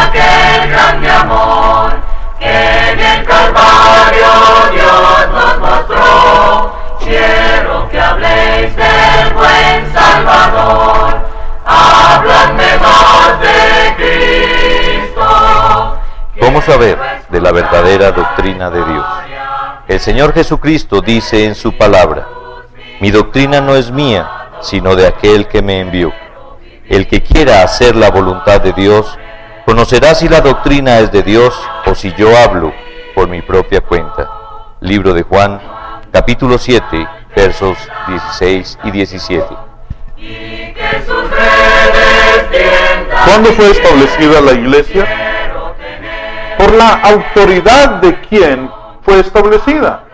aquel grande amor que en el Calvario Dios nos mostró. Quiero que habléis del buen Salvador, habladme más de Cristo. ¿Cómo saber de la verdadera doctrina de Dios? El Señor Jesucristo dice en su palabra: mi doctrina no es mía, sino de aquel que me envió. El que quiera hacer la voluntad de Dios, conocerá si la doctrina es de Dios o si yo hablo por mi propia cuenta. Libro de Juan, capítulo 7, versos 16 y 17. ¿Cuándo fue establecida la iglesia? Por la autoridad de quién fue establecida.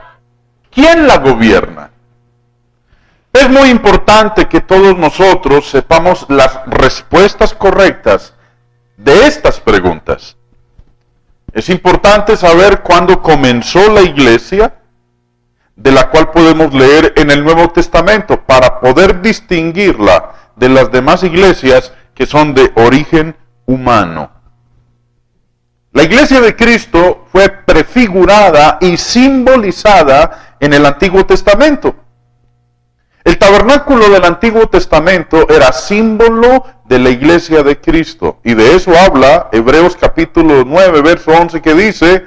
¿Quién la gobierna? Es muy importante que todos nosotros sepamos las respuestas correctas de estas preguntas. Es importante saber cuándo comenzó la iglesia, de la cual podemos leer en el Nuevo Testamento, para poder distinguirla de las demás iglesias que son de origen humano. La iglesia de Cristo fue prefigurada y simbolizada en el Antiguo Testamento. El tabernáculo del Antiguo Testamento era símbolo de la iglesia de Cristo. Y de eso habla Hebreos capítulo 9, verso 11, que dice: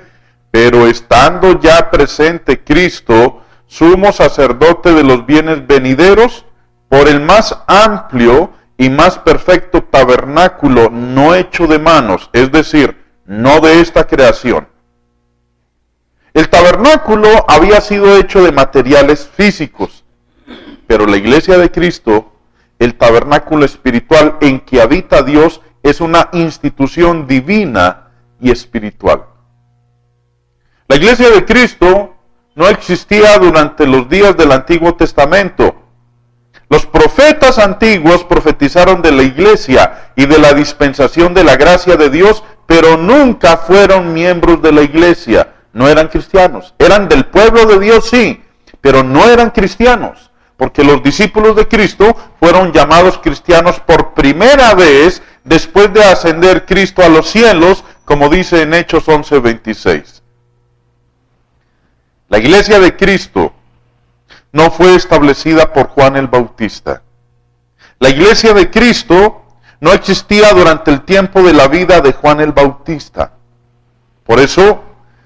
pero estando ya presente Cristo, sumo sacerdote de los bienes venideros, por el más amplio y más perfecto tabernáculo no hecho de manos, es decir, no de esta creación. El tabernáculo había sido hecho de materiales físicos, pero la iglesia de Cristo, el tabernáculo espiritual en que habita Dios, es una institución divina y espiritual. La iglesia de Cristo no existía durante los días del Antiguo Testamento. Los profetas antiguos profetizaron de la iglesia y de la dispensación de la gracia de Dios, pero nunca fueron miembros de la iglesia. No eran cristianos. Eran del pueblo de Dios, sí, pero no eran cristianos, porque los discípulos de Cristo fueron llamados cristianos por primera vez después de ascender Cristo a los cielos, como dice en Hechos 11:26. La iglesia de Cristo no fue establecida por Juan el Bautista. La iglesia de Cristo no existía durante el tiempo de la vida de Juan el Bautista. Por eso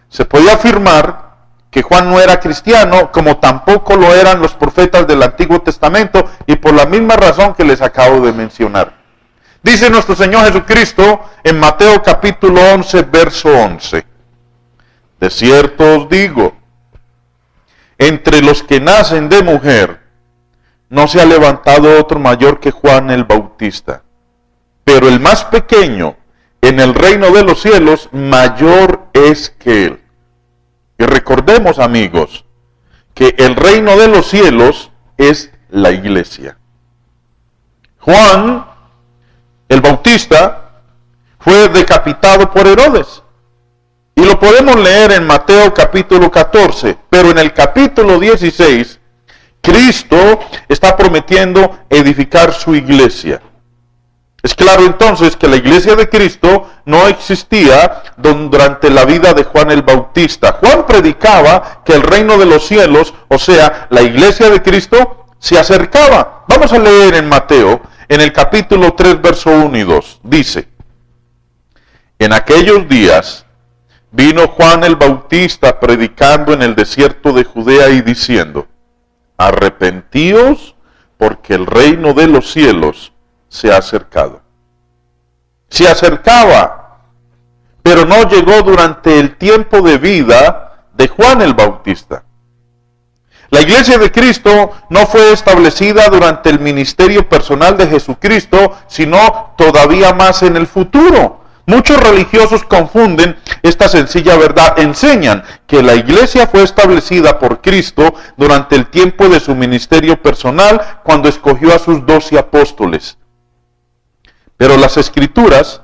se podía afirmar que Juan no era cristiano, como tampoco lo eran los profetas del Antiguo Testamento, y por la misma razón que les acabo de mencionar. Dice nuestro Señor Jesucristo en Mateo capítulo 11, verso 11. De cierto os digo, entre los que nacen de mujer, no se ha levantado otro mayor que Juan el Bautista. Pero el más pequeño en el reino de los cielos, mayor es que él. Y recordemos, amigos, que el reino de los cielos es la iglesia. Juan el Bautista fue decapitado por Herodes. Y lo podemos leer en Mateo capítulo 14, pero en el capítulo 16, Cristo está prometiendo edificar su iglesia. Es claro entonces que la iglesia de Cristo no existía durante la vida de Juan el Bautista. Juan predicaba que el reino de los cielos, o sea, la iglesia de Cristo, se acercaba. Vamos a leer en Mateo, en el capítulo 3, verso 1 y 2. Dice: en aquellos días vino Juan el Bautista predicando en el desierto de Judea y diciendo: arrepentíos, porque el reino de los cielos se ha acercado. Se acercaba, pero no llegó durante el tiempo de vida de Juan el Bautista. La iglesia de Cristo no fue establecida durante el ministerio personal de Jesucristo, sino todavía más en el futuro. Muchos religiosos confunden esta sencilla verdad. Enseñan que la iglesia fue establecida por Cristo durante el tiempo de su ministerio personal, cuando escogió a sus 12 apóstoles. Pero las Escrituras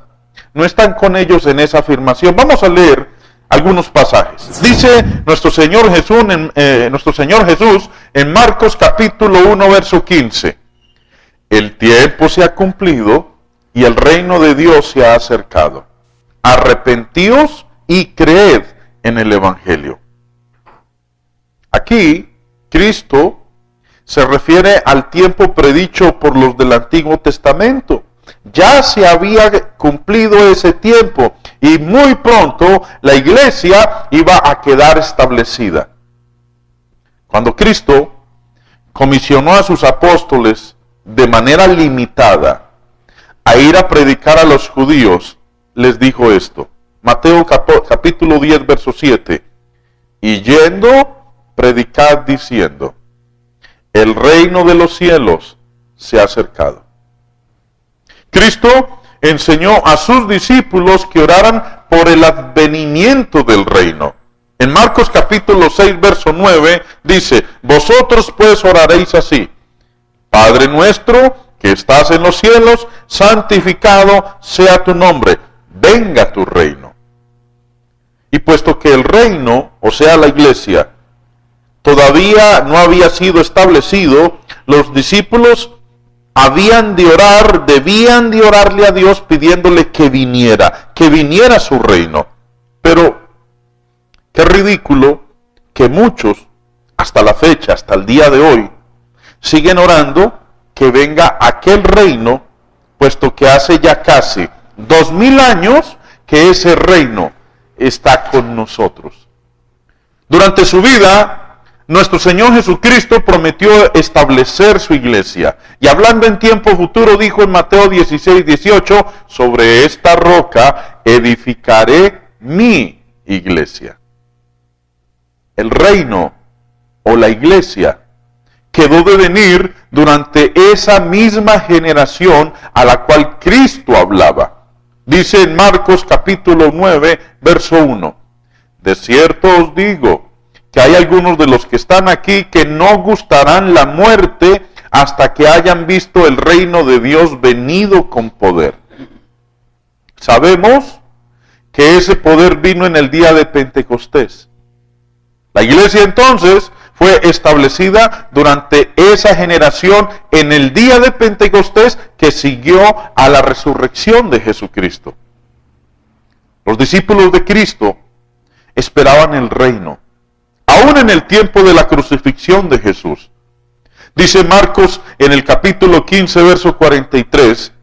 no están con ellos en esa afirmación. Vamos a leer algunos pasajes. Dice nuestro Señor Jesús en Marcos capítulo 1, verso 15. El tiempo se ha cumplido y el reino de Dios se ha acercado. arrepentíos y creed en el Evangelio. Aquí, Cristo se refiere al tiempo predicho por los del Antiguo Testamento. Ya se había cumplido ese tiempo y muy pronto la iglesia iba a quedar establecida. Cuando Cristo comisionó a sus apóstoles de manera limitada a ir a predicar a los judíos, les dijo esto. Mateo capítulo 10, verso 7. Y yendo, predicad diciendo, el reino de los cielos se ha acercado. Cristo enseñó a sus discípulos que oraran por el advenimiento del reino. En Marcos capítulo 6, verso 9, dice, vosotros pues oraréis así, Padre nuestro que estás en los cielos, santificado sea tu nombre, venga tu reino. Y puesto que el reino, o sea la iglesia, todavía no había sido establecido, los discípulos debían de orarle a Dios pidiéndole que viniera su reino. Pero qué ridículo que muchos, hasta la fecha, hasta el día de hoy, siguen orando que venga aquel reino, puesto que hace ya casi 2000 años que ese reino está con nosotros. Durante su vida, nuestro Señor Jesucristo prometió establecer su iglesia. Y hablando en tiempo futuro, dijo en Mateo 16, 18, sobre esta roca edificaré mi iglesia. El reino o la iglesia quedó de venir durante esa misma generación a la cual Cristo hablaba. Dice en Marcos capítulo 9, verso 1, de cierto os digo, que hay algunos de los que están aquí que no gustarán la muerte hasta que hayan visto el reino de Dios venido con poder. Sabemos que ese poder vino en el día de Pentecostés. La iglesia entonces fue establecida durante esa generación en el día de Pentecostés que siguió a la resurrección de Jesucristo. Los discípulos de Cristo esperaban el reino, aún en el tiempo de la crucifixión de Jesús. Dice Marcos en el capítulo 15, verso 43,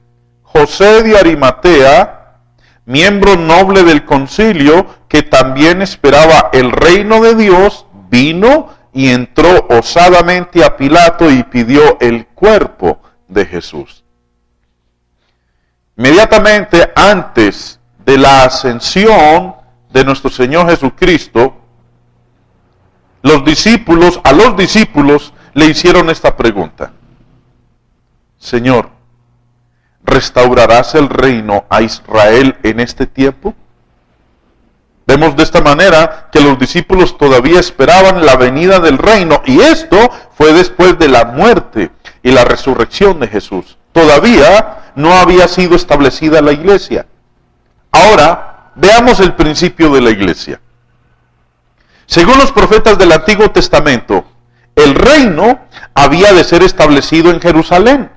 José de Arimatea, miembro noble del concilio, que también esperaba el reino de Dios, vino y entró osadamente a Pilato y pidió el cuerpo de Jesús. Inmediatamente antes de la ascensión de nuestro Señor Jesucristo, a los discípulos le hicieron esta pregunta: Señor, ¿restaurarás el reino a Israel en este tiempo? Vemos de esta manera que los discípulos todavía esperaban la venida del reino, y esto fue después de la muerte y la resurrección de Jesús. Todavía no había sido establecida la iglesia. Ahora, veamos el principio de la iglesia. Según los profetas del Antiguo Testamento, el reino había de ser establecido en Jerusalén.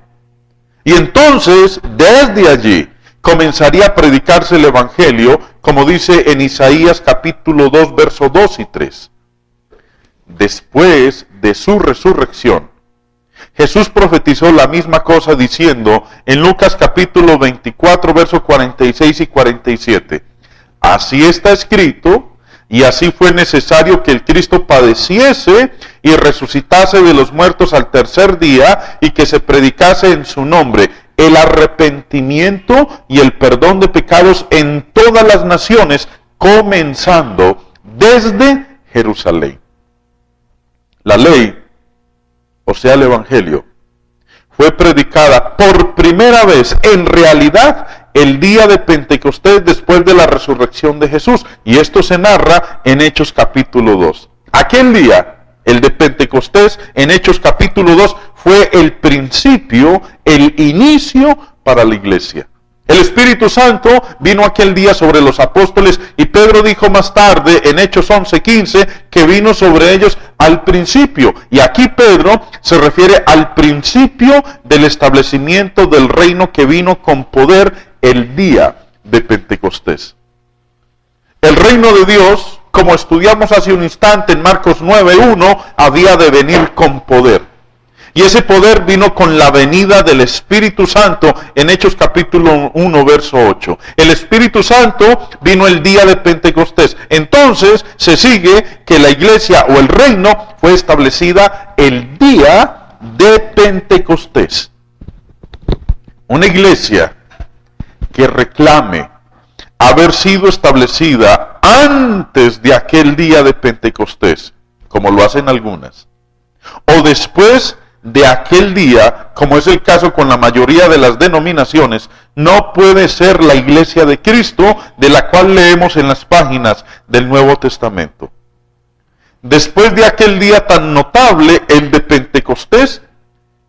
Y entonces, desde allí, comenzaría a predicarse el Evangelio, como dice en Isaías capítulo 2, versos 2 y 3. Después de su resurrección, Jesús profetizó la misma cosa diciendo en Lucas capítulo 24, versos 46 y 47. Así está escrito, y así fue necesario que el Cristo padeciese y resucitase de los muertos al tercer día, y que se predicase en su nombre el arrepentimiento y el perdón de pecados en todas las naciones, comenzando desde Jerusalén. La ley, o sea el Evangelio, fue predicada por primera vez en realidad el día de Pentecostés después de la resurrección de Jesús. Y esto se narra en Hechos capítulo 2. Aquel día, el de Pentecostés, en Hechos capítulo 2, fue el principio, el inicio para la iglesia. El Espíritu Santo vino aquel día sobre los apóstoles, y Pedro dijo más tarde en Hechos 11:15 que vino sobre ellos al principio. Y aquí Pedro se refiere al principio del establecimiento del reino que vino con poder el día de Pentecostés. reino de Dios, como estudiamos hace un instante en Marcos 9:1, había de venir con poder. Y ese poder vino con la venida del Espíritu Santo en Hechos capítulo 1, verso 8. El Espíritu Santo vino el día de Pentecostés. Entonces se sigue que la iglesia o el reino fue establecida el día de Pentecostés. Una iglesia que reclame haber sido establecida antes de aquel día de Pentecostés, como lo hacen algunas, o después de aquel día, como es el caso con la mayoría de las denominaciones, no puede ser la iglesia de Cristo de la cual leemos en las páginas del Nuevo Testamento. Después de aquel día tan notable, el de Pentecostés,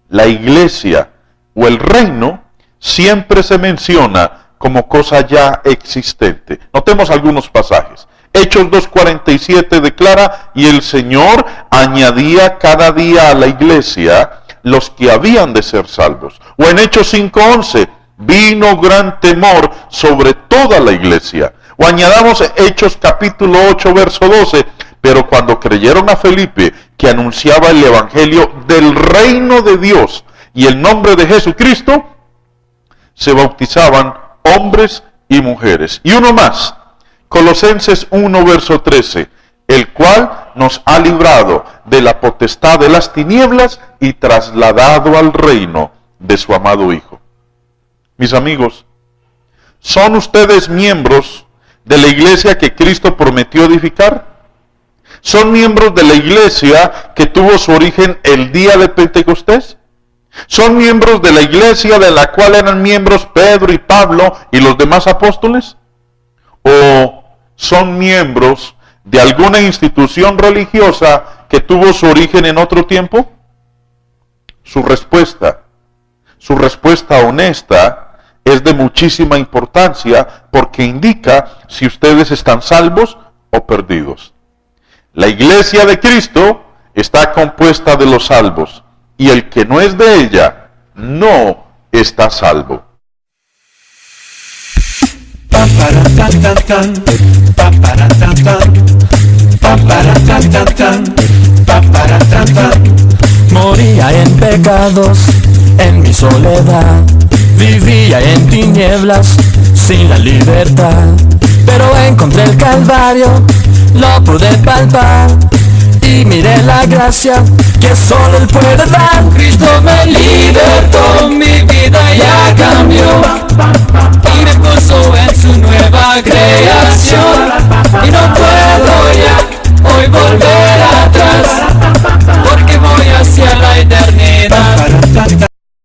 la iglesia o el reino siempre se menciona como cosa ya existente. Notemos algunos pasajes. Hechos 2:47 declara: y el Señor añadía cada día a la iglesia los que habían de ser salvos. O en Hechos 5:11, vino gran temor sobre toda la iglesia. O añadamos Hechos capítulo 8, verso 12, pero cuando creyeron a Felipe, que anunciaba el evangelio del reino de Dios y el nombre de Jesucristo, se bautizaban hombres y mujeres. Y uno más, Colosenses 1, verso 13, el cual nos ha librado de la potestad de las tinieblas y trasladado al reino de su amado Hijo. Mis amigos, ¿son ustedes miembros de la iglesia que Cristo prometió edificar? ¿Son miembros de la iglesia que tuvo su origen el día de Pentecostés? ¿Son miembros de la iglesia de la cual eran miembros Pedro y Pablo y los demás apóstoles? ¿O son miembros de alguna institución religiosa que tuvo su origen en otro tiempo? Su respuesta honesta es de muchísima importancia porque indica si ustedes están salvos o perdidos. La iglesia de Cristo está compuesta de los salvos y el que no es de ella no está salvo. Moría en pecados, en mi soledad, vivía en tinieblas, sin la libertad, pero encontré el Calvario, lo pude palpar, y miré la gracia que solo Él puede dar. Cristo me libertó, mi vida ya cambió, y me puso en su nueva creación.